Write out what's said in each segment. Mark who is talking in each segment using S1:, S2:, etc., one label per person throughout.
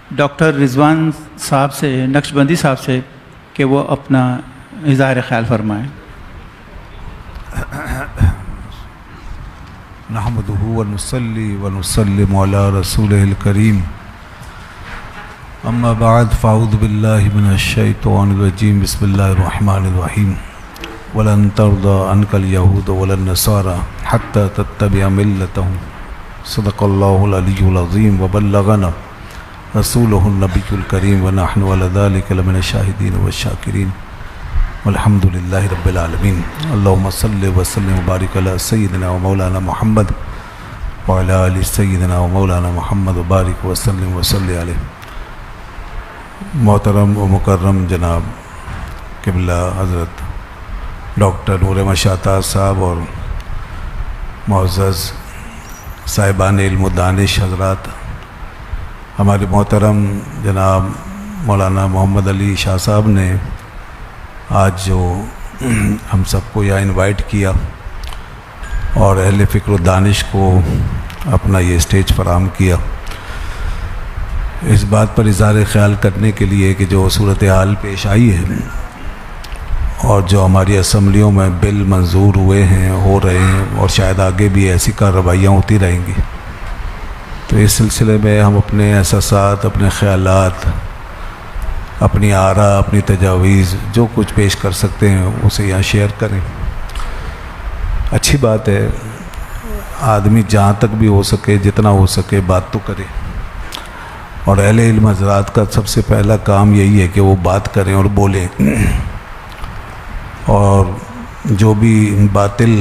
S1: Doctor رضوان صاحب سے نقشبندی صاحب سے کہ وہ اپنا اظہار خیال فرمائیں۔
S2: نحمدہ ونصلی ونسلم علی رسولہ الکریم، اما بعد فاعوذ باللہ من الشیطان الرجیم، بسم اللہ الرحمن الرحیم۔ ولن ترضى عنك اليهود ولا النصارى حتى تتبع ملتهم، صدق اللہ العلی العظیم وبلغنا رسولہ النبی الکریم ونحن على ذلك لمن الشاہدین والشاکرین والحمد للہ رب العالمین۔ اللہم صلی وسلم وبارک علی سیدنا و مولانا محمد وعلی آل سیدنا و مولانا محمد وبارک وسلم وصلی علیہ۔ محترم و مکرم جناب قبلہ حضرت ڈاکٹر نور احمد شاہتاج صاحب اور معزز صاحبان علم و دانش حضرات، ہمارے محترم جناب مولانا محمد علی شاہ صاحب نے آج جو ہم سب کو یہاں انوائٹ کیا اور اہل فکر و دانش کو اپنا یہ اسٹیج فراہم کیا، اس بات پر اظہار خیال کرنے کے لیے کہ جو صورتحال پیش آئی ہے اور جو ہماری اسمبلیوں میں بل منظور ہوئے ہیں، ہو رہے ہیں، اور شاید آگے بھی ایسی کارروائیاں ہوتی رہیں گی، تو اس سلسلے میں ہم اپنے احساسات، اپنے خیالات، اپنی آراء، اپنی تجاویز جو کچھ پیش کر سکتے ہیں اسے یہاں شیئر کریں۔ اچھی بات ہے، آدمی جہاں تک بھی ہو سکے، جتنا ہو سکے بات تو کرے، اور اہل علم حضرات کا سب سے پہلا کام یہی ہے کہ وہ بات کریں اور بولیں، اور جو بھی باطل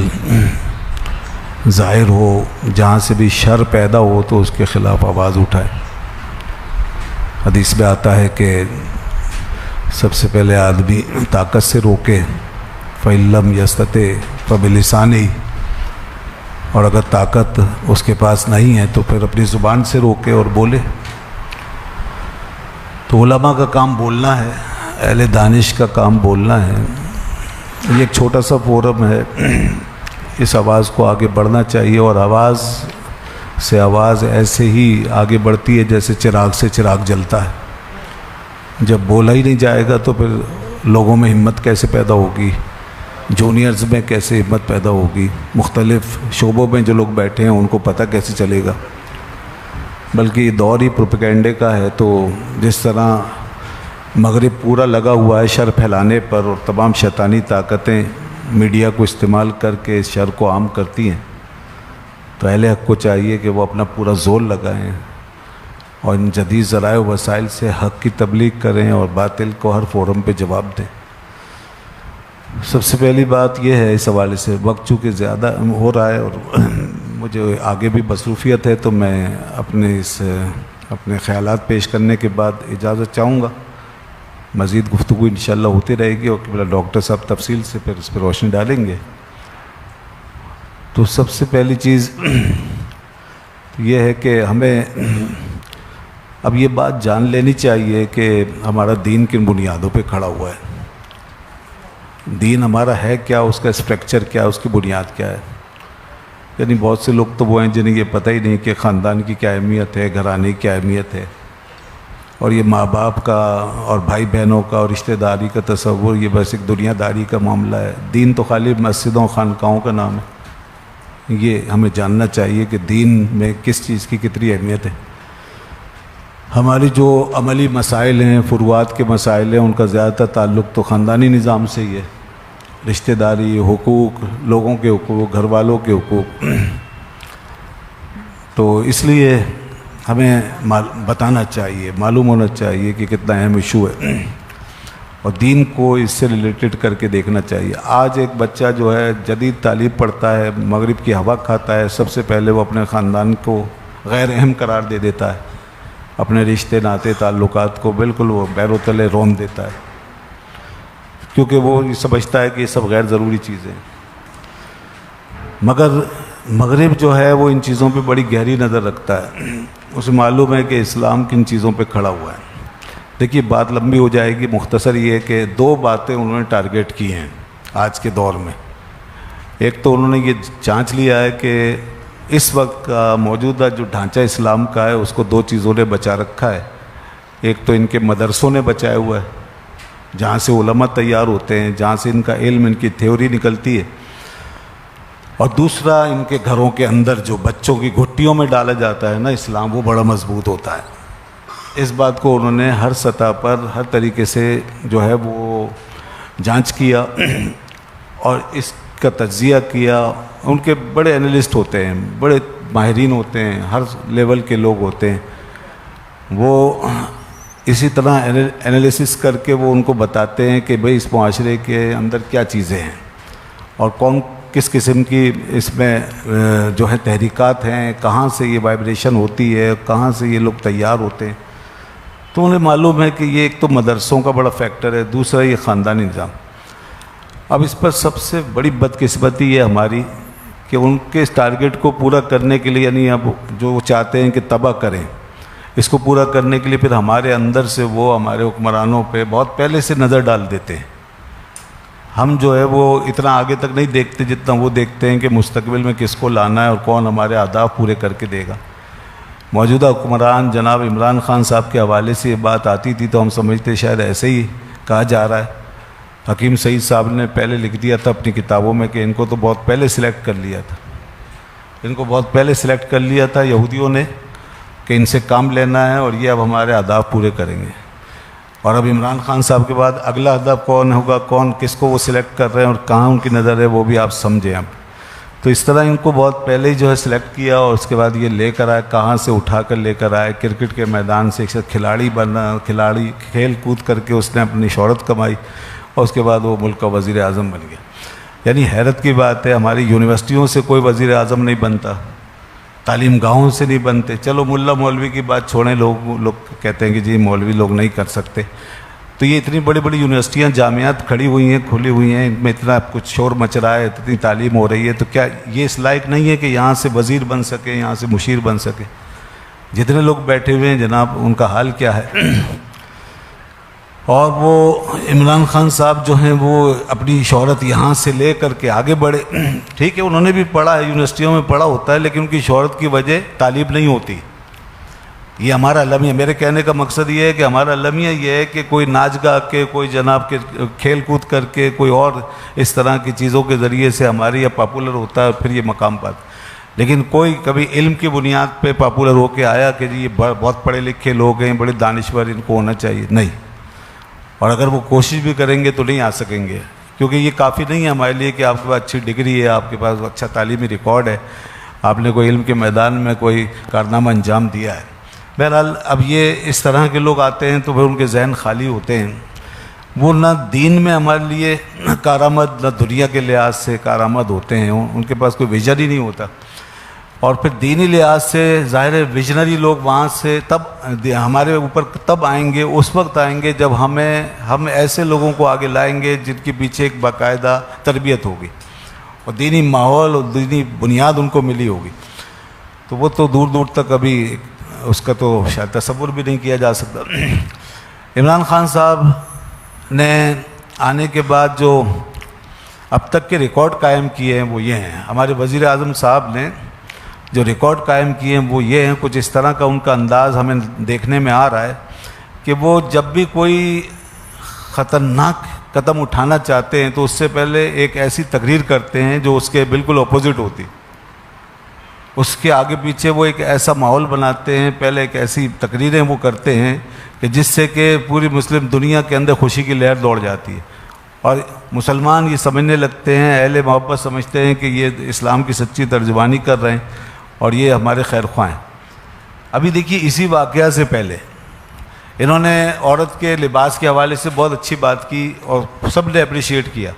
S2: ظاہر ہو، جہاں سے بھی شر پیدا ہو تو اس کے خلاف آواز اٹھائے۔ حدیث میں آتا ہے کہ سب سے پہلے آدمی طاقت سے روکے، فَإِن لَّمْ يَسْتَطِعْ فَبِلِسَانِهِ، اور اگر طاقت اس کے پاس نہیں ہے تو پھر اپنی زبان سے روکے اور بولے۔ تو علماء کا کام بولنا ہے، اہل دانش کا کام بولنا ہے۔ یہ ایک چھوٹا سا فورم ہے، اس آواز کو آگے بڑھنا چاہیے، اور آواز سے آواز ایسے ہی آگے بڑھتی ہے جیسے چراغ سے چراغ جلتا ہے۔ جب بولا ہی نہیں جائے گا تو پھر لوگوں میں ہمت کیسے پیدا ہوگی، جونیئرز میں کیسے ہمت پیدا ہوگی، مختلف شعبوں میں جو لوگ بیٹھے ہیں ان کو پتہ کیسے چلے گا۔ بلکہ یہ دور ہی پروپیگنڈے کا ہے، تو جس طرح مغرب پورا لگا ہوا ہے شر پھیلانے پر، اور تمام شیطانی طاقتیں میڈیا کو استعمال کر کے اس شر کو عام کرتی ہیں، تو اہل حق کو چاہیے کہ وہ اپنا پورا زور لگائیں اور ان جدید ذرائع و وسائل سے حق کی تبلیغ کریں اور باطل کو ہر فورم پہ جواب دیں۔ سب سے پہلی بات یہ ہے، اس حوالے سے وقت چونکہ زیادہ ہو رہا ہے اور مجھے آگے بھی مصروفیت ہے، تو میں اپنے خیالات پیش کرنے کے بعد اجازت چاہوں گا۔ مزید گفتگو انشاءاللہ ہوتی رہے گی، اور قبلہ ڈاکٹر صاحب تفصیل سے پھر اس پہ روشنی ڈالیں گے۔ تو سب سے پہلی چیز یہ ہے کہ ہمیں اب یہ بات جان لینی چاہیے کہ ہمارا دین کن بنیادوں پہ کھڑا ہوا ہے، دین ہمارا ہے کیا، اس کا اسٹرکچر کیا، اس کی بنیاد کیا ہے۔ یعنی بہت سے لوگ تو وہ ہیں جنہیں یہ پتہ ہی نہیں کہ خاندان کی کیا اہمیت ہے، گھرانے کی کیا اہمیت ہے، اور یہ ماں باپ کا اور بھائی بہنوں کا اور رشتہ داری کا تصور یہ بس ایک دنیا داری کا معاملہ ہے۔ دین تو خالی مسجدوں خانقاہوں کا نام ہے۔ یہ ہمیں جاننا چاہیے کہ دین میں کس چیز کی کتنی اہمیت ہے۔ ہماری جو عملی مسائل ہیں، فروعات کے مسائل ہیں، ان کا زیادہ تر تعلق تو خاندانی نظام سے ہی ہے، رشتہ داری، حقوق، لوگوں کے حقوق، گھر والوں کے حقوق۔ تو اس لیے ہمیں بتانا چاہیے، معلوم ہونا چاہیے کہ کتنا اہم ایشو ہے، اور دین کو اس سے ریلیٹڈ کر کے دیکھنا چاہیے۔ آج ایک بچہ جو ہے جدید تعلیم پڑھتا ہے، مغرب کی ہوا کھاتا ہے، سب سے پہلے وہ اپنے خاندان کو غیر اہم قرار دے دیتا ہے، اپنے رشتے ناطے تعلقات کو بالکل وہ پیر و تلے رون دیتا ہے، کیونکہ وہ یہ سمجھتا ہے کہ یہ سب غیر ضروری چیزیں ہیں۔ مگر مغرب جو ہے وہ ان چیزوں پہ بڑی گہری نظر رکھتا ہے، اسے معلوم ہے کہ اسلام کن چیزوں پہ کھڑا ہوا ہے۔ دیکھیے بات لمبی ہو جائے گی، مختصر یہ ہے کہ دو باتیں انہوں نے ٹارگیٹ کی ہیں آج کے دور میں۔ ایک تو انہوں نے یہ جانچ لیا ہے کہ اس وقت کا موجودہ جو ڈھانچہ اسلام کا ہے اس کو دو چیزوں نے بچا رکھا ہے، ایک تو ان کے مدرسوں نے بچایا ہوا ہے جہاں سے علماء تیار ہوتے ہیں، جہاں سے ان کا علم، ان کی تھیوری نکلتی ہے، اور دوسرا ان کے گھروں کے اندر جو بچوں کی گھٹیوں میں ڈالا جاتا ہے نا اسلام، وہ بڑا مضبوط ہوتا ہے۔ اس بات کو انہوں نے ہر سطح پر ہر طریقے سے جو ہے وہ جانچ کیا اور اس کا تجزیہ کیا۔ ان کے بڑے انالسٹ ہوتے ہیں، بڑے ماہرین ہوتے ہیں، ہر لیول کے لوگ ہوتے ہیں، وہ اسی طرح انالیسس کر کے وہ ان کو بتاتے ہیں کہ بھئی اس معاشرے کے اندر کیا چیزیں ہیں اور کون کس قسم کی اس میں جو ہے تحریکات ہیں، کہاں سے یہ وائبریشن ہوتی ہے، کہاں سے یہ لوگ تیار ہوتے ہیں۔ تو انہیں معلوم ہے کہ یہ ایک تو مدرسوں کا بڑا فیکٹر ہے، دوسرا یہ خاندانی نظام۔ اب اس پر سب سے بڑی بدقسمتی یہ ہماری کہ ان کے اس ٹارگٹ کو پورا کرنے کے لیے، یعنی اب جو وہ چاہتے ہیں کہ تباہ کریں، اس کو پورا کرنے کے لیے پھر ہمارے اندر سے وہ ہمارے حکمرانوں پہ بہت پہلے سے نظر ڈال دیتے ہیں۔ ہم جو ہے وہ اتنا آگے تک نہیں دیکھتے جتنا وہ دیکھتے ہیں کہ مستقبل میں کس کو لانا ہے اور کون ہمارے اہداف پورے کر کے دے گا۔ موجودہ حکمران جناب عمران خان صاحب کے حوالے سے یہ بات آتی تھی تو ہم سمجھتے شاید ایسے ہی کہا جا رہا ہے۔ حکیم سعید صاحب نے پہلے لکھ دیا تھا اپنی کتابوں میں کہ ان کو تو بہت پہلے سلیکٹ کر لیا تھا، ان کو بہت پہلے سلیکٹ کر لیا تھا یہودیوں نے کہ ان سے کام لینا ہے اور یہ اب ہمارے اہداف پورے کریں گے۔ اور اب عمران خان صاحب کے بعد اگلا ہدف کون ہوگا، کون کس کو وہ سلیکٹ کر رہے ہیں اور کہاں ان کی نظر ہے، وہ بھی آپ سمجھیں۔ اب تو اس طرح ان کو بہت پہلے ہی جو ہے سلیکٹ کیا اور اس کے بعد یہ لے کر آئے، کہاں سے اٹھا کر لے کر آئے، کرکٹ کے میدان سے ایک کھلاڑی بنا، کھلاڑی کھیل کود کر کے اس نے اپنی شہرت کمائی اور اس کے بعد وہ ملک کا وزیر اعظم بن گیا۔ یعنی حیرت کی بات ہے، ہماری یونیورسٹیوں سے کوئی وزیر اعظم نہیں بنتا، تعلیم گاہوں سے نہیں بنتے۔ چلو ملا مولوی کی بات چھوڑیں، لوگ کہتے ہیں کہ جی مولوی لوگ نہیں کر سکتے، تو یہ اتنی بڑی بڑی یونیورسٹیاں جامعات کھڑی ہوئی ہیں، کھلی ہوئی ہیں، ان میں اتنا کچھ شور مچ رہا ہے، اتنی تعلیم ہو رہی ہے، تو کیا یہ اس لائق نہیں ہے کہ یہاں سے وزیر بن سکے، یہاں سے مشیر بن سکے؟ جتنے لوگ بیٹھے ہوئے ہیں جناب، ان کا حال کیا ہے؟ اور وہ عمران خان صاحب جو ہیں وہ اپنی شہرت یہاں سے لے کر کے آگے بڑھے۔ ٹھیک ہے انہوں نے بھی پڑھا ہے، یونیورسٹیوں میں پڑھا ہوتا ہے، لیکن ان کی شہرت کی وجہ تعلیم نہیں ہوتی۔ یہ ہمارا المیہ، میرے کہنے کا مقصد یہ ہے کہ ہمارا المیہ یہ ہے کہ کوئی ناچ گا کے، کوئی جناب کے کھیل کود کر کے، کوئی اور اس طرح کی چیزوں کے ذریعے سے ہماری یہ پاپولر ہوتا ہے اور پھر یہ مقام پاتا، لیکن کوئی کبھی علم کی بنیاد پہ پاپولر ہو کے آیا کہ جی یہ بہت پڑھے لکھے لوگ ہیں، بڑے دانشور، ان کو ہونا چاہیے، نہیں۔ اور اگر وہ کوشش بھی کریں گے تو نہیں آ سکیں گے، کیونکہ یہ کافی نہیں ہے ہمارے لیے کہ آپ کے پاس اچھی ڈگری ہے، آپ کے پاس اچھا تعلیمی ریکارڈ ہے، آپ نے کوئی علم کے میدان میں کوئی کارنامہ انجام دیا ہے۔ بہرحال اب یہ اس طرح کے لوگ آتے ہیں تو پھر ان کے ذہن خالی ہوتے ہیں، وہ نہ دین میں ہمارے لیے کارآمد، نہ دنیا کے لحاظ سے کارآمد ہوتے ہیں، ان کے پاس کوئی ویژن ہی نہیں ہوتا۔ اور پھر دینی لحاظ سے ظاہر ہے ویژنری لوگ وہاں سے تب ہمارے اوپر تب آئیں گے، اس وقت آئیں گے جب ہم ایسے لوگوں کو آگے لائیں گے جن کے پیچھے ایک باقاعدہ تربیت ہوگی اور دینی ماحول اور دینی بنیاد ان کو ملی ہوگی، تو وہ تو دور دور تک ابھی اس کا تو شاید تصور بھی نہیں کیا جا سکتا۔ عمران خان صاحب نے آنے کے بعد جو اب تک کے ریکارڈ قائم کیے ہیں وہ یہ ہیں، ہمارے وزیر اعظم صاحب نے جو ریکارڈ قائم کیے ہیں وہ یہ ہیں، کچھ اس طرح کا ان کا انداز ہمیں دیکھنے میں آ رہا ہے کہ وہ جب بھی کوئی خطرناک قدم اٹھانا چاہتے ہیں تو اس سے پہلے ایک ایسی تقریر کرتے ہیں جو اس کے بالکل اپوزٹ ہوتی، اس کے آگے پیچھے وہ ایک ایسا ماحول بناتے ہیں، پہلے ایک ایسی تقریریں وہ کرتے ہیں کہ جس سے کہ پوری مسلم دنیا کے اندر خوشی کی لہر دوڑ جاتی ہے اور مسلمان یہ سمجھنے لگتے ہیں، اہل محبت سمجھتے ہیں کہ یہ اسلام کی سچی ترجمانی کر رہے ہیں اور یہ ہمارے خیر خواہ ہیں۔ ابھی دیکھیے اسی واقعہ سے پہلے انہوں نے عورت کے لباس کے حوالے سے بہت اچھی بات کی اور سب نے اپریشیٹ کیا۔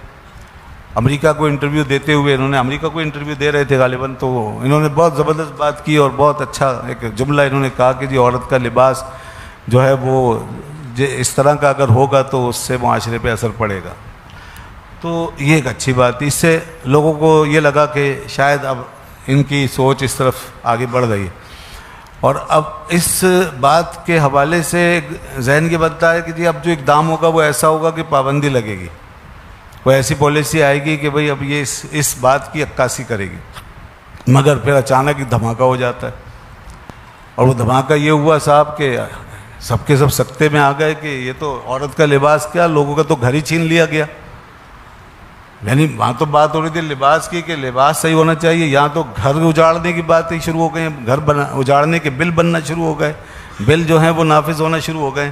S2: امریکہ کو انٹرویو دیتے ہوئے، انہوں نے امریکہ کو انٹرویو دے رہے تھے غالباً، تو انہوں نے بہت زبردست بات کی اور بہت اچھا ایک جملہ انہوں نے کہا کہ جی عورت کا لباس جو ہے وہ اس طرح کا اگر ہوگا تو اس سے معاشرے پہ اثر پڑے گا، تو یہ ایک اچھی بات تھی۔ اس سے لوگوں کو یہ لگا کہ شاید اب ان کی سوچ اس طرف آگے بڑھ گئی، اور اب اس بات کے حوالے سے ذہن یہ بنتا ہے کہ جی اب جو اقدام ہوگا وہ ایسا ہوگا کہ پابندی لگے گی، کوئی ایسی پالیسی آئے گی کہ بھئی اب یہ اس بات کی عکاسی کرے گی، مگر پھر اچانک ایک دھماکہ ہو جاتا ہے، اور وہ دھماکہ یہ ہوا صاحب کہ سب کے سب سکتے میں آ گئے کہ یہ تو عورت کا لباس کیا، لوگوں کا تو گھر ہی چھین لیا گیا. یعنی وہاں تو بات ہو رہی تھی لباس کی کہ لباس صحیح ہونا چاہیے، یہاں تو گھر اجاڑنے کی باتیں شروع ہو گئے، گھر اجاڑنے کے بل بننا شروع ہو گئے، بل جو ہیں وہ نافذ ہونا شروع ہو گئے.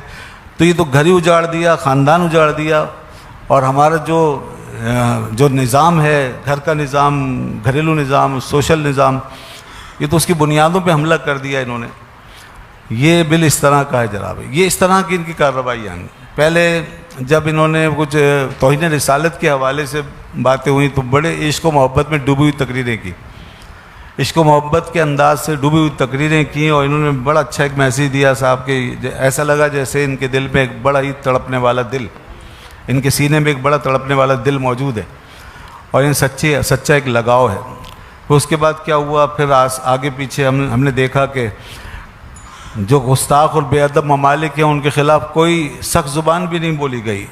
S2: تو یہ تو گھر ہی اجاڑ دیا، خاندان اجاڑ دیا. اور ہمارا جو نظام ہے، گھر کا نظام، گھریلو نظام، سوشل نظام، یہ تو اس کی بنیادوں پہ حملہ کر دیا انہوں نے. یہ بل اس طرح کا ہے جناب، یہ اس طرح کی ان کی کارروائیاں ہیں. پہلے جب انہوں نے کچھ توہین رسالت کے حوالے سے باتیں ہوئیں تو بڑے عشق و محبت میں ڈوبی ہوئی تقریریں کی، عشق و محبت کے انداز سے ڈوبی ہوئی تقریریں کی، اور انہوں نے بڑا اچھا ایک میسیج دیا صاحب کہ ایسا لگا جیسے ان کے دل میں ایک بڑا ہی تڑپنے والا دل، ان کے سینے میں ایک بڑا تڑپنے والا دل موجود ہے، اور ان سچا ایک لگاؤ ہے. پھر اس کے بعد کیا ہوا، پھر آگے پیچھے ہم نے دیکھا کہ جو گستاخ اور بے ادب ممالک ہیں ان کے خلاف کوئی سخت زبان بھی نہیں بولی گئی،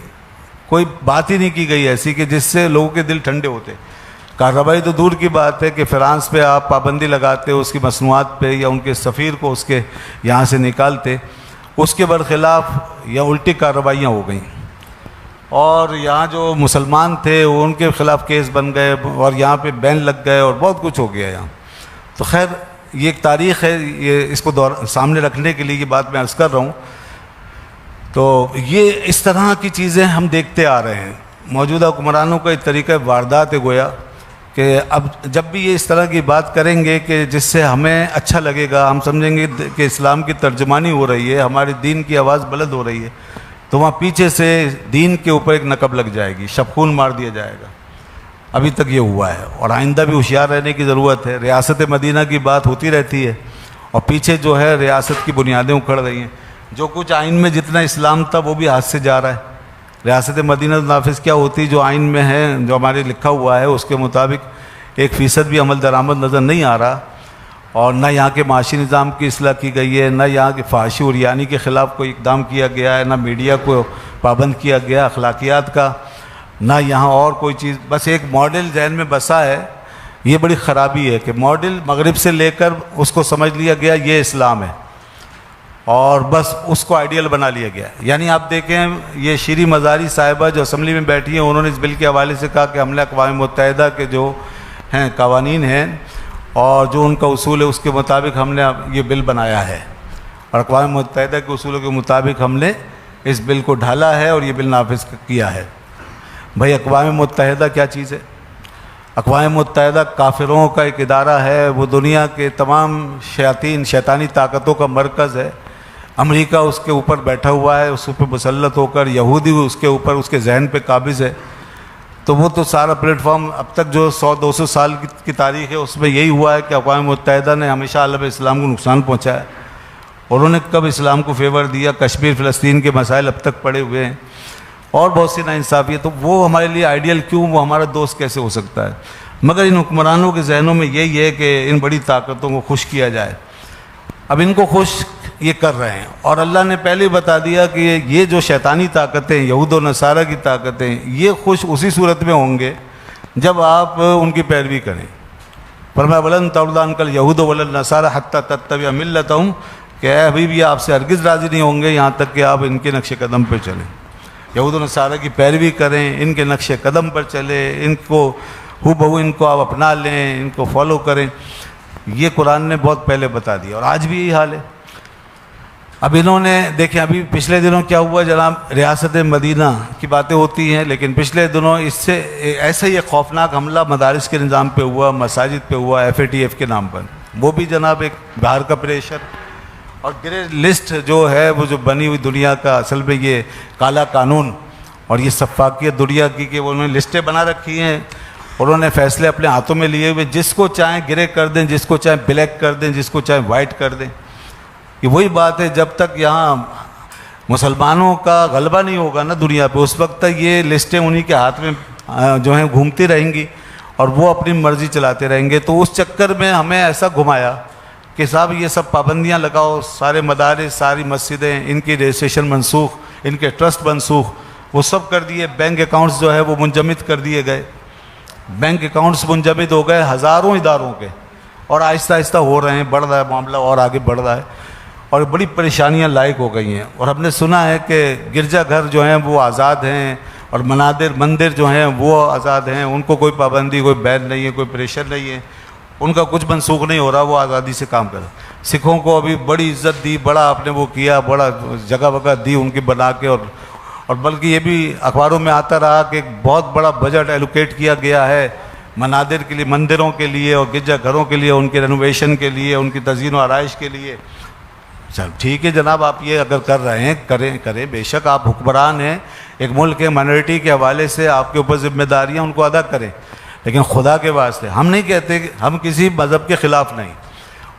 S2: کوئی بات ہی نہیں کی گئی ایسی کہ جس سے لوگوں کے دل ٹھنڈے ہوتے. کارروائی تو دور کی بات ہے کہ فرانس پہ آپ پابندی لگاتے، اس کی مصنوعات پہ، یا ان کے سفیر کو اس کے یہاں سے نکالتے، اس کے برخلاف یا الٹی کارروائیاں ہو گئیں. اور یہاں جو مسلمان تھے وہ ان کے خلاف کیس بن گئے، اور یہاں پہ بین لگ گئے، اور بہت کچھ ہو گیا یہاں. تو خیر یہ ایک تاریخ ہے، یہ اس کو سامنے رکھنے کے لیے یہ بات میں عرض کر رہا ہوں. تو یہ اس طرح کی چیزیں ہم دیکھتے آ رہے ہیں. موجودہ حکمرانوں کا ایک طریقہ واردات ہے گویا کہ اب جب بھی یہ اس طرح کی بات کریں گے کہ جس سے ہمیں اچھا لگے گا، ہم سمجھیں گے کہ اسلام کی ترجمانی ہو رہی ہے، ہمارے دین کی آواز بلند ہو رہی ہے، تو وہاں پیچھے سے دین کے اوپر ایک نقب لگ جائے گی، شبخون مار دیا جائے گا. ابھی تک یہ ہوا ہے، اور آئندہ بھی ہوشیار رہنے کی ضرورت ہے. ریاست مدینہ کی بات ہوتی رہتی ہے، اور پیچھے جو ہے ریاست کی بنیادیں اکھڑ رہی ہیں. جو کچھ آئین میں جتنا اسلام تھا وہ بھی ہاتھ سے جا رہا ہے. ریاست مدینہ نافذ کیا ہوتی، جو آئین میں ہے، جو ہمارے لکھا ہوا ہے، اس کے مطابق 1% بھی عمل درآمد نظر نہیں آ رہا. اور نہ یہاں کے معاشی نظام کی اصلاح کی گئی ہے، نہ یہاں کے فحاشی اور یعنی کے خلاف کوئی اقدام کیا گیا ہے، نہ میڈیا کو پابند کیا گیا اخلاقیات کا، نہ یہاں اور کوئی چیز. بس ایک ماڈل ذہن میں بسا ہے. یہ بڑی خرابی ہے کہ ماڈل مغرب سے لے کر اس کو سمجھ لیا گیا یہ اسلام ہے، اور بس اس کو آئیڈیل بنا لیا گیا. یعنی آپ دیکھیں یہ شیریں مزاری صاحبہ جو اسمبلی میں بیٹھی ہیں، انہوں نے اس بل کے حوالے سے کہا کہ ہم نے اقوام متحدہ کے جو ہیں قوانین ہیں اور جو ان کا اصول ہے اس کے مطابق ہم نے یہ بل بنایا ہے، اور اقوام متحدہ کے اصولوں کے مطابق ہم نے اس بل کو ڈھالا ہے اور یہ بل نافذ کیا ہے. بھائی اقوام متحدہ کیا چیز ہے؟ اقوام متحدہ کافروں کا ایک ادارہ ہے، وہ دنیا کے تمام شیطانی طاقتوں کا مرکز ہے. امریکہ اس کے اوپر بیٹھا ہوا ہے، اس پہ مسلط ہو کر، یہودی اس کے اوپر اس کے ذہن پہ قابض ہے. تو وہ تو سارا پلیٹ فارم اب تک جو 100-200 سال کی تاریخ ہے اس میں یہی ہوا ہے کہ اقوام متحدہ نے ہمیشہ عالم اسلام کو نقصان پہنچایا. اور انہوں نے کب اسلام کو فیور دیا؟ کشمیر فلسطین کے مسائل اب تک پڑے ہوئے ہیں، اور بہت سی ناانصافی ہے. تو وہ ہمارے لیے آئیڈیل کیوں، وہ ہمارا دوست کیسے ہو سکتا ہے؟ مگر ان حکمرانوں کے ذہنوں میں یہی ہے کہ ان بڑی طاقتوں کو خوش کیا جائے. اب ان کو خوش یہ کر رہے ہیں، اور اللہ نے پہلے بتا دیا کہ یہ جو شیطانی طاقتیں، یہود و نصارہ کی طاقتیں، یہ خوش اسی صورت میں ہوں گے جب آپ ان کی پیروی کریں. فرمایا ولن ترضی عنک الیہود ولا النصارى حتی تتبع ملتہم، کہ اے حبیب یہ آپ سے ہرگز راضی نہیں ہوں گے یہاں تک کہ آپ ان کے نقش قدم پہ چلیں، یہود و نصارہ کی پیروی کریں، ان کے نقش قدم پر چلیں، ان کو ہو بہو ان کو آپ اپنا لیں، ان کو فالو کریں. یہ قرآن نے بہت پہلے بتا دیا، اور آج بھی یہی حال ہے. اب انہوں نے دیکھیں ابھی پچھلے دنوں کیا ہوا جناب، ریاست مدینہ کی باتیں ہوتی ہیں، لیکن پچھلے دنوں اس سے ایسا ہی ایک خوفناک حملہ مدارس کے نظام پہ ہوا، مساجد پہ ہوا، FATF کے نام پر. وہ بھی جناب ایک باہر کا پریشر، اور گرے لسٹ جو ہے وہ جو بنی ہوئی دنیا کا، اصل میں یہ کالا قانون اور یہ سفاکیت دنیا کی کہ انہوں نے لسٹیں بنا رکھی ہیں، انہوں نے فیصلے اپنے ہاتھوں میں لیے ہوئے، جس کو چاہیں گرے کر دیں، جس کو چاہیں بلیک کر دیں، جس کو چاہیں وائٹ کر دیں. یہ وہی بات ہے، جب تک یہاں مسلمانوں کا غلبہ نہیں ہوگا نا دنیا پہ، اس وقت تک یہ لسٹیں انہی کے ہاتھ میں جو ہیں گھومتی رہیں گی، اور وہ اپنی مرضی چلاتے رہیں گے. تو اس چکر میں ہمیں ایسا گھمایا کہ صاحب یہ سب پابندیاں لگاؤ، سارے مدارس، ساری مسجدیں، ان کی رجسٹریشن منسوخ، ان کے ٹرسٹ منسوخ، وہ سب کر دیے. بینک اکاؤنٹس جو ہے وہ منجمد کر دیے گئے، بینک اکاؤنٹس منجمد ہو گئے ہزاروں اداروں کے، اور آہستہ آہستہ ہو رہے ہیں، بڑھ رہا ہے معاملہ اور آگے بڑھ رہا ہے. اور بڑی پریشانیاں لاحق ہو گئی ہیں. اور ہم نے سنا ہے کہ گرجا گھر جو ہیں وہ آزاد ہیں اور مندر جو ہیں وہ آزاد ہیں, ان کو کوئی پابندی, کوئی بین نہیں ہے, کوئی پریشر نہیں ہے, ان کا کچھ منسوخ نہیں ہو رہا, وہ آزادی سے کام کر رہے. سکھوں کو ابھی بڑی عزت دی, بڑا آپ نے وہ کیا, بڑا جگہ وگہ دی ان کی بنا کے, اور بلکہ یہ بھی اخباروں میں آتا رہا کہ ایک بہت بڑا بجٹ ایلوکیٹ کیا گیا ہے منادر کے لیے, مندروں کے لیے اور گرجا گھروں کے لیے, ان کے رینوویشن کے لیے, ان کی تزئین و آرائش کے لیے. چل ٹھیک ہے جناب, آپ یہ اگر کر رہے ہیں کریں, بے شک آپ حکمران ہیں, ایک ملک کے مائنورٹی کے حوالے سے آپ کے اوپر ذمہ داریاں ان کو ادا کریں, لیکن خدا کے واسطے ہم نہیں کہتے کہ ہم کسی مذہب کے خلاف نہیں,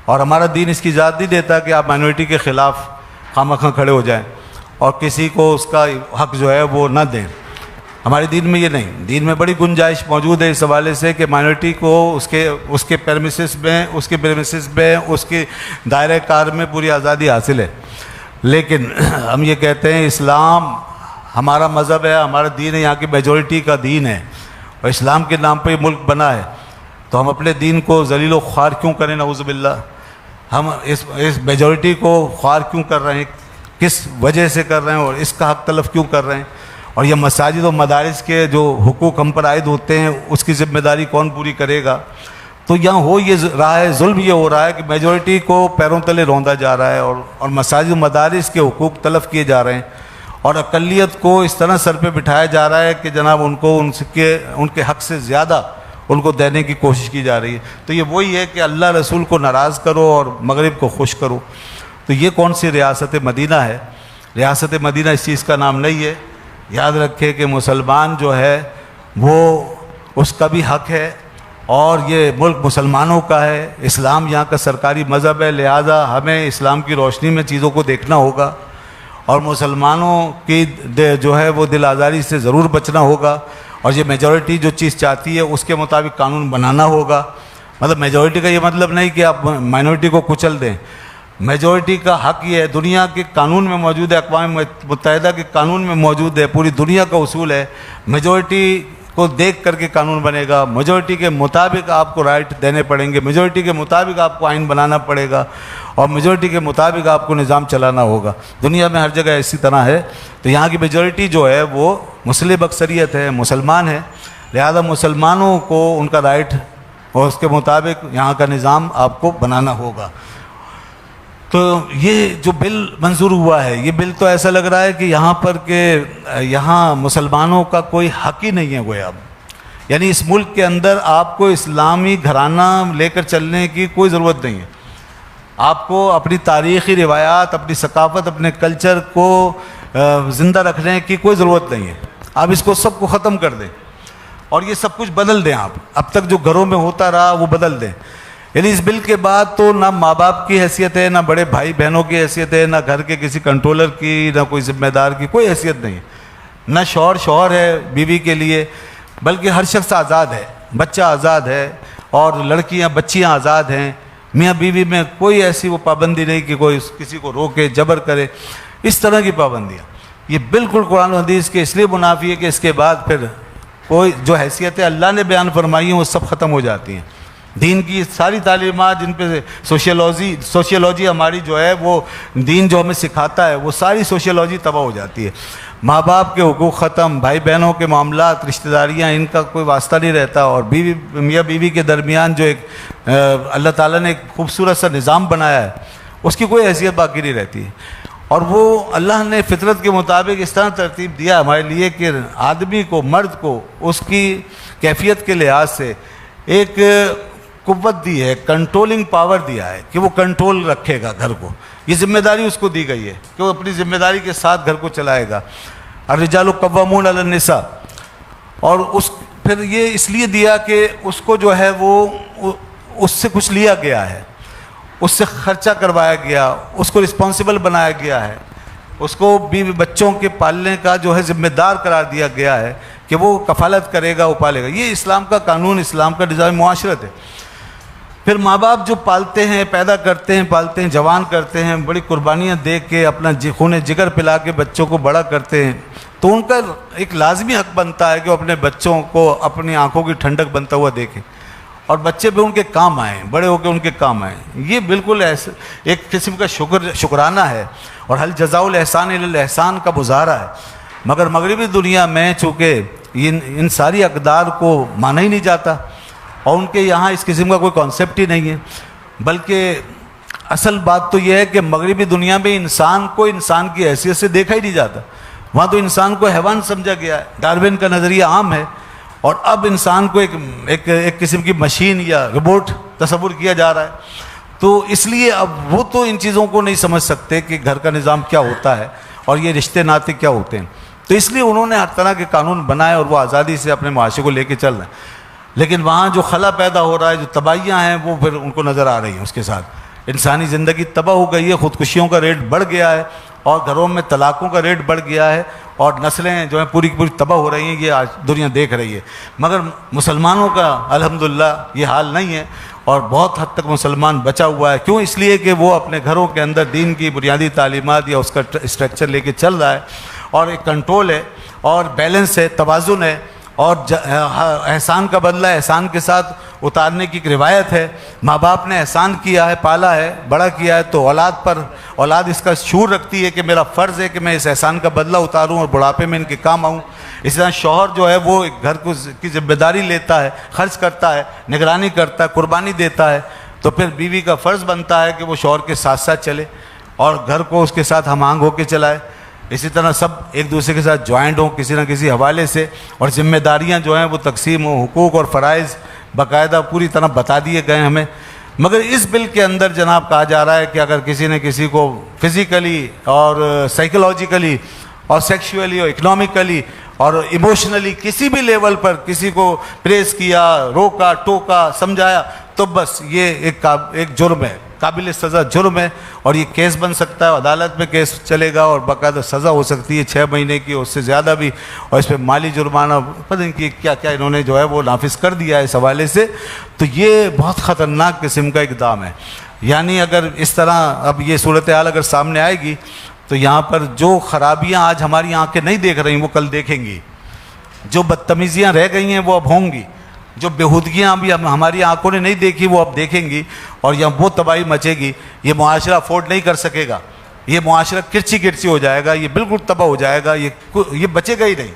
S2: اور ہمارا دین اس کی اجازت نہیں دیتا کہ آپ مائنورٹی کے خلاف خواہ کھڑے ہو جائیں اور کسی کو اس کا حق جو ہے وہ نہ دیں. ہمارے دین میں یہ نہیں, دین میں بڑی گنجائش موجود ہے اس حوالے سے کہ مائنورٹی کو اس کے پریمیسز میں, اس کے دائرہ کار میں پوری آزادی حاصل ہے. لیکن ہم یہ کہتے ہیں اسلام ہمارا مذہب ہے, ہمارا دین ہے, یہاں کی میجورٹی کا دین ہے, اور اسلام کے نام پہ یہ ملک بنا ہے, تو ہم اپنے دین کو ذلیل و خوار کیوں کریں؟ نعوذ باللہ. ہم اس میجورٹی کو خوار کیوں کر رہے ہیں, کس وجہ سے کر رہے ہیں, اور اس کا حق تلف کیوں کر رہے ہیں؟ اور یہ مساجد و مدارس کے جو حقوق ہم پر عائد ہوتے ہیں اس کی ذمہ داری کون پوری کرے گا؟ تو یہاں ہو یہ رہا ہے, ظلم یہ ہو رہا ہے کہ میجورٹی کو پیروں تلے روندا جا رہا ہے, اور مساجد و مدارس کے حقوق تلف کیے جا رہے ہیں, اور اقلیت کو اس طرح سر پہ بٹھایا جا رہا ہے کہ جناب ان کو ان کے حق سے زیادہ ان کو دینے کی کوشش کی جا رہی ہے. تو یہ وہی ہے کہ اللہ رسول کو ناراض کرو اور مغرب کو خوش کرو. تو یہ کون سی ریاست مدینہ ہے؟ ریاست مدینہ اس چیز کا نام نہیں ہے. یاد رکھے کہ مسلمان جو ہے وہ اس کا بھی حق ہے, اور یہ ملک مسلمانوں کا ہے, اسلام یہاں کا سرکاری مذہب ہے, لہٰذا ہمیں اسلام کی روشنی میں چیزوں کو دیکھنا ہوگا, اور مسلمانوں کی جو ہے وہ دل آزاری سے ضرور بچنا ہوگا, اور یہ میجورٹی جو چیز چاہتی ہے اس کے مطابق قانون بنانا ہوگا. مطلب میجورٹی کا یہ مطلب نہیں کہ آپ مائنورٹی کو کچل دیں. میجورٹی کا حق یہ ہے, دنیا کے قانون میں موجود ہے, اقوام متحدہ کے قانون میں موجود ہے, پوری دنیا کا اصول ہے, میجورٹی کو دیکھ کر کے قانون بنے گا, میجورٹی کے مطابق آپ کو رائٹ دینے پڑیں گے, میجورٹی کے مطابق آپ کو آئین بنانا پڑے گا, اور میجورٹی کے مطابق آپ کو نظام چلانا ہوگا. دنیا میں ہر جگہ اسی طرح ہے. تو یہاں کی میجورٹی جو ہے وہ مسلم اکثریت ہے, مسلمان ہے, لہذا مسلمانوں کو ان کا رائٹ اور اس کے مطابق یہاں کا نظام آپ کو بنانا ہوگا. تو یہ جو بل منظور ہوا ہے, یہ بل تو ایسا لگ رہا ہے کہ یہاں پر کہ یہاں مسلمانوں کا کوئی حق ہی نہیں ہے گویا. یعنی اس ملک کے اندر آپ کو اسلامی گھرانہ لے کر چلنے کی کوئی ضرورت نہیں ہے. آپ کو اپنی تاریخی روایات, اپنی ثقافت, اپنے کلچر کو زندہ رکھنے کی کوئی ضرورت نہیں ہے. آپ اس کو سب کو ختم کر دیں اور یہ سب کچھ بدل دیں. آپ اب تک جو گھروں میں ہوتا رہا وہ بدل دیں. یعنی اس بل کے بعد تو نہ ماں باپ کی حیثیت ہے, نہ بڑے بھائی بہنوں کی حیثیت ہے, نہ گھر کے کسی کنٹرولر کی, نہ کوئی ذمہ دار کی کوئی حیثیت نہیں ہے, نہ شوہر ہے بیوی کے لیے, بلکہ ہر شخص آزاد ہے, بچہ آزاد ہے, اور بچیاں آزاد ہیں. میاں بیوی میں کوئی ایسی وہ پابندی نہیں کہ کوئی کسی کو روکے, جبر کرے, اس طرح کی پابندیاں. یہ بالکل قرآن و حدیث کے اس لیے منافی ہے کہ اس کے بعد پھر کوئی جو حیثیتیں اللہ نے بیان فرمائی ہیں وہ سب ختم ہو جاتی ہیں. دین کی ساری تعلیمات جن پہ سوشیولوجی ہماری جو ہے وہ دین جو ہمیں سکھاتا ہے, وہ ساری سوشیولوجی تباہ ہو جاتی ہے. ماں باپ کے حقوق ختم, بھائی بہنوں کے معاملات, رشتہ داریاں, ان کا کوئی واسطہ نہیں رہتا, اور میاں بیوی کے درمیان جو ایک اللہ تعالیٰ نے ایک خوبصورت سا نظام بنایا ہے اس کی کوئی حیثیت باقی نہیں رہتی. اور وہ اللہ نے فطرت کے مطابق اس طرح ترتیب دیا ہمارے لیے کہ آدمی کو, مرد کو اس کی کیفیت کے لحاظ سے ایک قوت دی ہے, کنٹرولنگ پاور دیا ہے کہ وہ کنٹرول رکھے گا گھر کو. یہ ذمہ داری اس کو دی گئی ہے کہ وہ اپنی ذمہ داری کے ساتھ گھر کو چلائے گا. الرجال قوامون علی النساء. اور پھر یہ اس لیے دیا کہ اس کو جو ہے وہ اس سے کچھ لیا گیا ہے, اس سے خرچہ کروایا گیا, اس کو رسپانسبل بنایا گیا ہے, اس کو بیوی بچوں کے پالنے کا جو ہے ذمہ دار قرار دیا گیا ہے کہ وہ کفالت کرے گا, وہ پالے گا. یہ اسلام کا قانون, اسلام کا نظام معاشرت ہے. پھر ماں باپ جو پالتے ہیں, پیدا کرتے ہیں, پالتے ہیں, جوان کرتے ہیں, بڑی قربانیاں دے کے اپنا خون جگر پلا کے بچوں کو بڑا کرتے ہیں, تو ان کا ایک لازمی حق بنتا ہے کہ وہ اپنے بچوں کو اپنی آنکھوں کی ٹھنڈک بنتا ہوا دیکھیں, اور بچے بھی ان کے کام آئیں، بڑے ہو کے ان کے کام آئیں. یہ بالکل ایسے ایک قسم کا شکرانہ ہے اور حل جزاء الاحسان الا الاحسان کا مظاہرہ ہے. مگر مغربی دنیا میں چونکہ ان ساری اقدار کو مانا ہی نہیں جاتا اور ان کے یہاں اس قسم کا کوئی کانسیپٹ ہی نہیں ہے. بلکہ اصل بات تو یہ ہے کہ مغربی دنیا میں انسان کو انسان کی حیثیت سے دیکھا ہی نہیں جاتا. وہاں تو انسان کو حیوان سمجھا گیا ہے. ڈارون کا نظریہ عام ہے اور اب انسان کو ایک قسم کی مشین یا روبوٹ تصور کیا جا رہا ہے. تو اس لیے اب وہ تو ان چیزوں کو نہیں سمجھ سکتے کہ گھر کا نظام کیا ہوتا ہے اور یہ رشتے ناطے کیا ہوتے ہیں. تو اس لیے انہوں نے ہر طرح کے قانون بنائے اور وہ آزادی سے اپنے معاشرے کو لے کے چل رہے ہیں. لیکن وہاں جو خلا پیدا ہو رہا ہے، جو تباہیاں ہیں، وہ پھر ان کو نظر آ رہی ہیں. اس کے ساتھ انسانی زندگی تباہ ہو گئی ہے، خودکشیوں کا ریٹ بڑھ گیا ہے اور گھروں میں طلاقوں کا ریٹ بڑھ گیا ہے اور نسلیں جو ہیں پوری کی پوری تباہ ہو رہی ہیں. یہ آج دنیا دیکھ رہی ہے. مگر مسلمانوں کا الحمدللہ یہ حال نہیں ہے اور بہت حد تک مسلمان بچا ہوا ہے. کیوں؟ اس لیے کہ وہ اپنے گھروں کے اندر دین کی بنیادی تعلیمات یا اس کا اسٹرکچر لے کے چل رہا ہے اور ایک کنٹرول ہے اور بیلنس ہے، توازن ہے اور احسان کا بدلہ احسان کے ساتھ اتارنے کی ایک روایت ہے. ماں باپ نے احسان کیا ہے، پالا ہے، بڑا کیا ہے، تو اولاد اس کا شعور رکھتی ہے کہ میرا فرض ہے کہ میں اس احسان کا بدلہ اتاروں اور بڑھاپے میں ان کے کام آؤں. اس طرح شوہر جو ہے وہ ایک گھر کی ذمہ داری لیتا ہے، خرچ کرتا ہے، نگرانی کرتا ہے، قربانی دیتا ہے. تو پھر بیوی کا فرض بنتا ہے کہ وہ شوہر کے ساتھ ساتھ چلے اور گھر کو اس کے ساتھ ہم آہنگ ہو کے چلائے. اسی طرح سب ایک دوسرے کے ساتھ جوائنٹ ہوں کسی نہ کسی حوالے سے اور ذمہ داریاں جو ہیں وہ تقسیم ہوں، حقوق اور فرائض باقاعدہ پوری طرح بتا دیے گئے ہمیں. مگر اس بل کے اندر جناب کہا جا رہا ہے کہ اگر کسی نے کسی کو فزیکلی اور سائیکولوجیکلی اور سیکشولی اور اکنامکلی اور ایموشنلی کسی بھی لیول پر کسی کو پریس کیا، روکا ٹوکا، سمجھایا، تو بس یہ ایک جرم ہے، قابل سزا جرم ہے اور یہ کیس بن سکتا ہے. عدالت میں کیس چلے گا اور باقاعدہ سزا ہو سکتی ہے 6 مہینے کی، اس سے زیادہ بھی. اور اس پہ مالی جرمانہ پتہ نہیں کہ کیا کیا انہوں نے جو ہے وہ نافذ کر دیا ہے اس حوالے سے. تو یہ بہت خطرناک قسم کا اقدام ہے. یعنی اگر اس طرح اب یہ صورتحال اگر سامنے آئے گی تو یہاں پر جو خرابیاں آج ہماری آنکھیں نہیں دیکھ رہی وہ کل دیکھیں گی. جو بدتمیزیاں رہ گئی ہیں وہ اب ہوں گی. جو بےہودگیاں ابھی ہماری آنکھوں نے نہیں دیکھی وہ اب دیکھیں گی اور یہاں وہ تباہی مچے گی. یہ معاشرہ افورڈ نہیں کر سکے گا. یہ معاشرہ کرچی ہو جائے گا. یہ بالکل تباہ ہو جائے گا. یہ بچے گا ہی نہیں.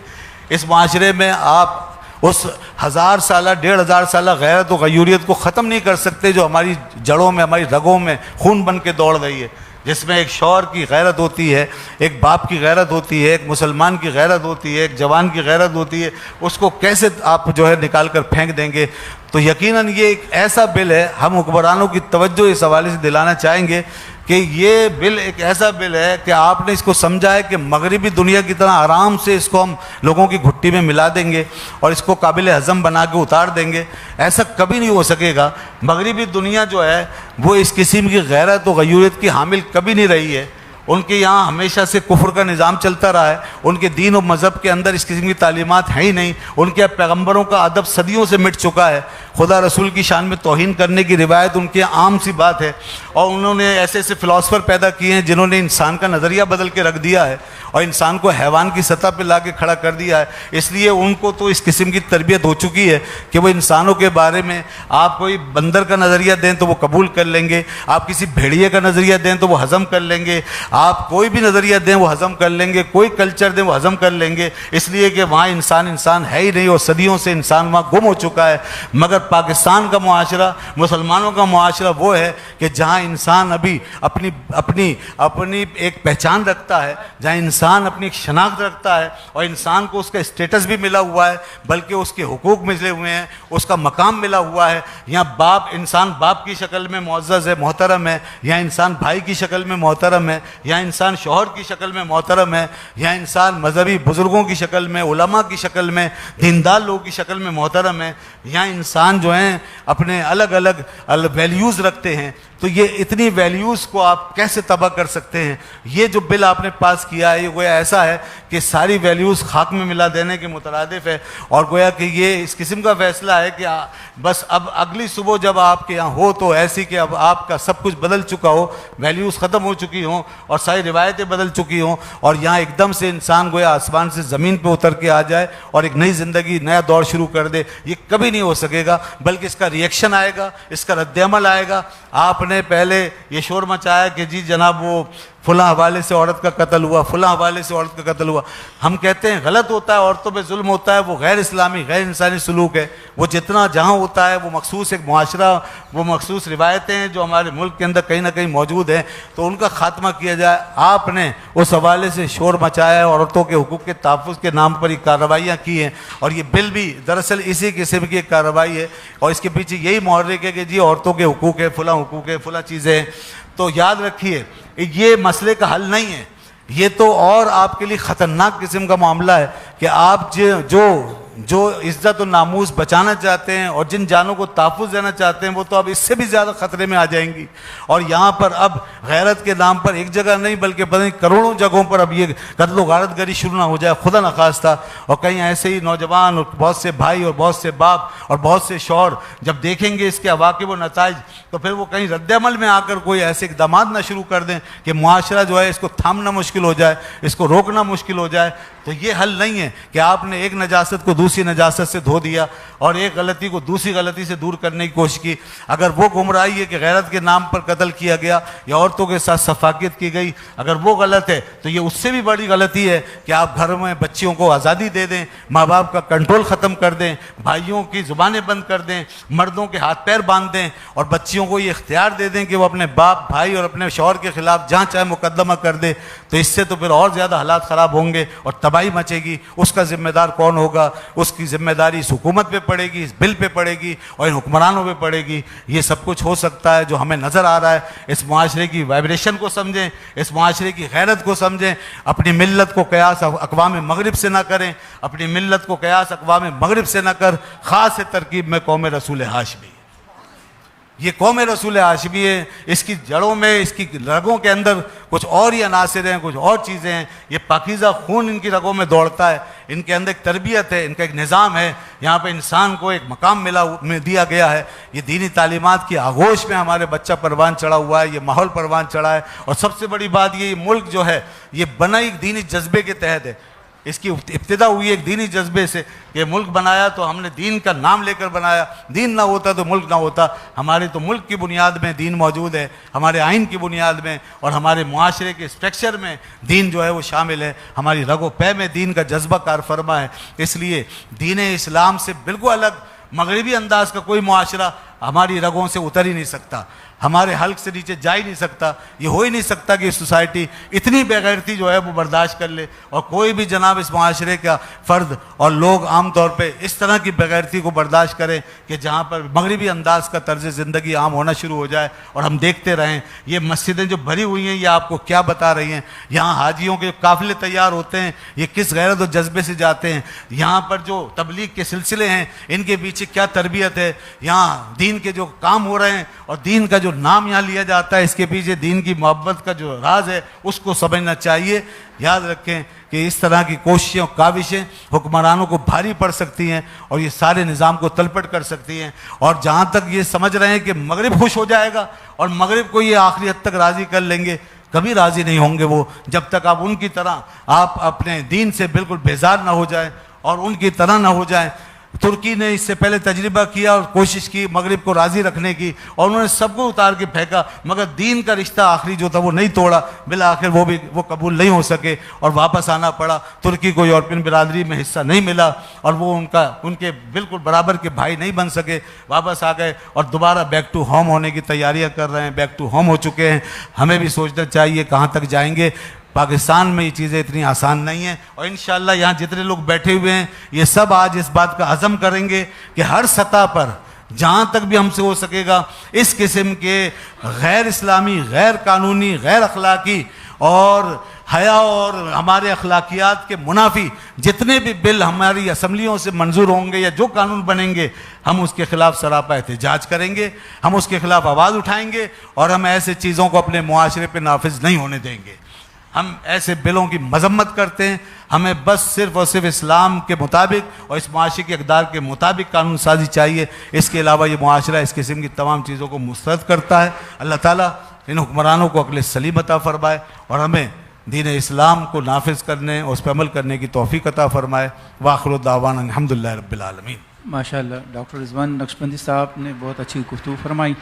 S2: اس معاشرے میں آپ اس 1000 سالہ 1500 سالہ غیرت و غیوریت کو ختم نہیں کر سکتے جو ہماری جڑوں میں، ہماری رگوں میں خون بن کے دوڑ رہی ہے. جس میں ایک شوہر کی غیرت ہوتی ہے، ایک باپ کی غیرت ہوتی ہے، ایک مسلمان کی غیرت ہوتی ہے، ایک جوان کی غیرت ہوتی ہے. اس کو کیسے آپ جو ہے نکال کر پھینک دیں گے؟ تو یقیناً یہ ایک ایسا بل ہے، ہم حکمرانوں کی توجہ اس حوالے سے دلانا چاہیں گے کہ یہ بل ایک ایسا بل ہے کہ آپ نے اس کو سمجھا ہے کہ مغربی دنیا کی طرح آرام سے اس کو ہم لوگوں کی گھٹی میں ملا دیں گے اور اس کو قابل ہضم بنا کے اتار دیں گے. ایسا کبھی نہیں ہو سکے گا. مغربی دنیا جو ہے وہ اس قسم کی غیرت و غیورت کی حامل کبھی نہیں رہی ہے. ان کے یہاں ہمیشہ سے کفر کا نظام چلتا رہا ہے. ان کے دین و مذہب کے اندر اس قسم کی تعلیمات ہیں ہی نہیں. ان کے پیغمبروں کا ادب صدیوں سے مٹ چکا ہے. خدا رسول کی شان میں توہین کرنے کی روایت ان کے عام سی بات ہے اور انہوں نے ایسے ایسے فلاسفر پیدا کیے ہیں جنہوں نے انسان کا نظریہ بدل کے رکھ دیا ہے اور انسان کو حیوان کی سطح پہ لا کے کھڑا کر دیا ہے. اس لیے ان کو تو اس قسم کی تربیت ہو چکی ہے کہ وہ انسانوں کے بارے میں آپ کوئی بندر کا نظریہ دیں تو وہ قبول کر لیں گے، آپ کسی بھیڑیے کا نظریہ دیں تو وہ ہضم کر لیں گے، آپ کوئی بھی نظریہ دیں وہ ہضم کر لیں گے، کوئی کلچر دیں وہ ہضم کر لیں گے. اس لیے کہ وہاں انسان ہے ہی نہیں اور صدیوں سے انسان وہاں گم ہو چکا ہے. مگر پاکستان کا معاشرہ، مسلمانوں کا معاشرہ وہ ہے کہ جہاں انسان ابھی اپنی ایک پہچان رکھتا ہے، جہاں انسان اپنی ایک شناخت رکھتا ہے اور انسان کو اس کا اسٹیٹس بھی ملا ہوا ہے، بلکہ اس کے حقوق ملے ہوئے ہیں، اس کا مقام ملا ہوا ہے. یہاں انسان باپ کی شکل میں معزز ہے، محترم ہے. یہاں انسان بھائی کی شکل میں محترم ہے. یہاں انسان شوہر کی شکل میں محترم ہے. یہاں انسان مذہبی بزرگوں کی شکل میں، علماء کی شکل میں، دیندار لوگوں کی شکل میں محترم ہے. یہاں انسان جو ہیں اپنے الگ الگ ویلیوز رکھتے ہیں. تو یہ اتنی ویلیوز کو آپ کیسے تباہ کر سکتے ہیں؟ یہ جو بل آپ نے پاس کیا ہے یہ گویا ایسا ہے کہ ساری ویلیوز خاک میں ملا دینے کے مترادف ہے، اور گویا کہ یہ اس قسم کا فیصلہ ہے کہ بس اب اگلی صبح جب آپ کے یہاں ہو تو ایسی کہ اب آپ کا سب کچھ بدل چکا ہو، ویلیوز ختم ہو چکی ہوں اور ساری روایتیں بدل چکی ہوں، اور یہاں ایک دم سے انسان گویا آسمان سے زمین پہ اتر کے آ جائے اور ایک نئی زندگی نیا دور شروع کر دے، یہ کبھی نہیں ہو سکے گا، بلکہ اس کا ریئیکشن آئے گا، اس کا رد عمل آئے گا۔ آپ نے پہلے یہ شور مچایا کہ جی جناب وہ فلاں حوالے سے عورت کا قتل ہوا، فلاں حوالے سے عورت کا قتل ہوا۔ ہم کہتے ہیں غلط ہوتا ہے، عورتوں پہ ظلم ہوتا ہے، وہ غیر اسلامی غیر انسانی سلوک ہے، وہ جتنا جہاں ہوتا ہے وہ مخصوص ایک معاشرہ، وہ مخصوص روایتیں ہیں جو ہمارے ملک کے اندر کہیں نہ کہیں موجود ہیں، تو ان کا خاتمہ کیا جائے۔ آپ نے اس حوالے سے شور مچایا ہے، عورتوں کے حقوق کے تحفظ کے نام پر یہ کارروائیاں کی ہیں، اور یہ بل بھی دراصل اسی قسم کی ایک کارروائی ہے، اور اس کے پیچھے یہی محرک ہے کہ جی عورتوں کے حقوق ہے، فلاں حقوق ہے، فلاں چیزیں ہیں۔ تو یاد رکھیے یہ مسئلے کا حل نہیں ہے، یہ تو اور آپ کے لیے خطرناک قسم کا معاملہ ہے کہ آپ جو عزت و ناموس بچانا چاہتے ہیں اور جن جانوں کو تحفظ دینا چاہتے ہیں وہ تو اب اس سے بھی زیادہ خطرے میں آ جائیں گی، اور یہاں پر اب غیرت کے نام پر ایک جگہ نہیں بلکہ پتہ نہیں کروڑوں جگہوں پر اب یہ قتل و غارت گری شروع نہ ہو جائے، خدا نخواستہ، اور کہیں ایسے ہی نوجوان اور بہت سے بھائی اور بہت سے باپ اور بہت سے شوہر جب دیکھیں گے اس کے عواقب و نتائج تو پھر وہ کہیں رد عمل میں آ کر کوئی ایسے اقدامات نہ شروع کر دیں کہ معاشرہ جو ہے اس کو تھامنا مشکل ہو جائے، اس کو روکنا مشکل ہو جائے۔ تو یہ حل نہیں ہے کہ آپ نے ایک نجاست کو دوسری نجاست سے دھو دیا اور ایک غلطی کو دوسری غلطی سے دور کرنے کی کوشش کی۔ اگر وہ گمراہی ہے کہ غیرت کے نام پر قتل کیا گیا یا عورتوں کے ساتھ سفاکیت کی گئی، اگر وہ غلط ہے تو یہ اس سے بھی بڑی غلطی ہے کہ آپ گھر میں بچیوں کو آزادی دے دیں، ماں باپ کا کنٹرول ختم کر دیں، بھائیوں کی زبانیں بند کر دیں، مردوں کے ہاتھ پیر باندھ دیں، اور بچیوں کو یہ اختیار دے دیں کہ وہ اپنے باپ بھائی اور اپنے شوہر کے خلاف جہاں چاہے مقدمہ کر دے۔ تو اس سے تو پھر اور زیادہ حالات خراب ہوں گے اور تباہی مچے گی۔ اس کا ذمہ دار کون ہوگا؟ اس کی ذمہ داری اس حکومت پہ پڑے گی، اس بل پہ پڑے گی اور ان حکمرانوں پہ پڑے گی۔ یہ سب کچھ ہو سکتا ہے جو ہمیں نظر آ رہا ہے۔ اس معاشرے کی وائبریشن کو سمجھیں، اس معاشرے کی غیرت کو سمجھیں، اپنی ملت کو قیاس اقوام مغرب سے نہ کریں، اپنی ملت کو قیاس اقوام مغرب سے نہ کر، خاص ترکیب میں قوم رسول ہاشمی۔ یہ قوم رسول ہاشمی ہے، اس کی جڑوں میں، اس کی رگوں کے اندر کچھ اور ہی عناصر ہیں، کچھ اور چیزیں ہیں۔ یہ پاکیزہ خون ان کی رگوں میں دوڑتا ہے، ان کے اندر ایک تربیت ہے، ان کا ایک نظام ہے، یہاں پہ انسان کو ایک مقام دیا گیا ہے۔ یہ دینی تعلیمات کی آغوش میں ہمارے بچہ پروان چڑھا ہوا ہے، یہ ماحول پروان چڑھا ہے، اور سب سے بڑی بات یہ ملک جو ہے یہ بنا ایک دینی جذبے کے تحت ہے۔ اس کی ابتدا ہوئی ایک دینی جذبے سے کہ ملک بنایا تو ہم نے دین کا نام لے کر بنایا، دین نہ ہوتا تو ملک نہ ہوتا۔ ہمارے تو ملک کی بنیاد میں دین موجود ہے، ہمارے آئین کی بنیاد میں اور ہمارے معاشرے کے اسٹرکچر میں دین جو ہے وہ شامل ہے، ہماری رگ و پے میں دین کا جذبہ کار فرما ہے۔ اس لیے دین اسلام سے بالکل الگ مغربی انداز کا کوئی معاشرہ ہماری رگوں سے اتر ہی نہیں سکتا، ہمارے حلق سے نیچے جا ہی نہیں سکتا۔ یہ ہو ہی نہیں سکتا کہ سوسائٹی اتنی بے غیرتی جو ہے وہ برداشت کر لے، اور کوئی بھی جناب اس معاشرے کا فرد اور لوگ عام طور پہ اس طرح کی بے غیرتی کو برداشت کریں کہ جہاں پر مغربی انداز کا طرز زندگی عام ہونا شروع ہو جائے اور ہم دیکھتے رہیں۔ یہ مسجدیں جو بھری ہوئی ہیں یہ آپ کو کیا بتا رہی ہیں؟ یہاں حاجیوں کے قافلے تیار ہوتے ہیں، یہ کس غیرت و جذبے سے جاتے ہیں؟ یہاں پر جو تبلیغ کے سلسلے ہیں ان کے پیچھے کیا تربیت ہے؟ یہاں دین کے جو کام ہو رہے ہیں اور دین کا جو نام یہاں لیا جاتا ہے اس کے پیچھے دین کی محبت کا جو راز ہے اس کو سمجھنا چاہیے۔ یاد رکھیں کہ اس طرح کی کوششیں اور کاوشیں حکمرانوں کو بھاری پڑ سکتی ہیں اور یہ سارے نظام کو تلپٹ کر سکتی ہیں۔ اور جہاں تک یہ سمجھ رہے ہیں کہ مغرب خوش ہو جائے گا اور مغرب کو یہ آخری حد تک راضی کر لیں گے، کبھی راضی نہیں ہوں گے وہ جب تک آپ ان کی طرح آپ اپنے دین سے بالکل بیزار نہ ہو جائیں اور ان کی طرح نہ ہو جائیں۔ ترکی نے اس سے پہلے تجربہ کیا اور کوشش کی مغرب کو راضی رکھنے کی، اور انہوں نے سب کو اتار کے پھینکا، مگر دین کا رشتہ آخری جو تھا وہ نہیں توڑا، بالآخر وہ قبول نہیں ہو سکے اور واپس آنا پڑا۔ ترکی کو یورپین برادری میں حصہ نہیں ملا اور وہ ان کے بالکل برابر کے بھائی نہیں بن سکے، واپس آ گئے اور دوبارہ بیک ٹو ہوم ہونے کی تیاریاں کر رہے ہیں، بیک ٹو ہوم ہو چکے ہیں۔ ہمیں بھی سوچنا چاہیے کہاں تک جائیں گے۔ پاکستان میں یہ چیزیں اتنی آسان نہیں ہیں، اور انشاءاللہ یہاں جتنے لوگ بیٹھے ہوئے ہیں یہ سب آج اس بات کا عزم کریں گے کہ ہر سطح پر جہاں تک بھی ہم سے ہو سکے گا اس قسم کے غیر اسلامی، غیر قانونی، غیر اخلاقی اور حیا اور ہمارے اخلاقیات کے منافی جتنے بھی بل ہماری اسمبلیوں سے منظور ہوں گے یا جو قانون بنیں گے ہم اس کے خلاف سراپا احتجاج کریں گے، ہم اس کے خلاف آواز اٹھائیں گے اور ہم ایسے چیزوں کو اپنے معاشرے پہ نافذ نہیں ہونے دیں گے۔ ہم ایسے بلوں کی مذمت کرتے ہیں، ہمیں بس صرف اور صرف اسلام کے مطابق اور اس معاشرے کی اقدار کے مطابق قانون سازی چاہیے، اس کے علاوہ یہ معاشرہ اس قسم کی تمام چیزوں کو مسترد کرتا ہے۔ اللہ تعالیٰ ان حکمرانوں کو عقل سلیم عطا فرمائے اور ہمیں دین اسلام کو نافذ کرنے اور اس پہ عمل کرنے کی توفیق عطا فرمائے۔ وآخر دعوانا الحمدللہ رب العالمین۔
S1: ماشاء اللہ ڈاکٹر رضوان نقشبندی صاحب نے بہت اچھی گفتگو فرمائی۔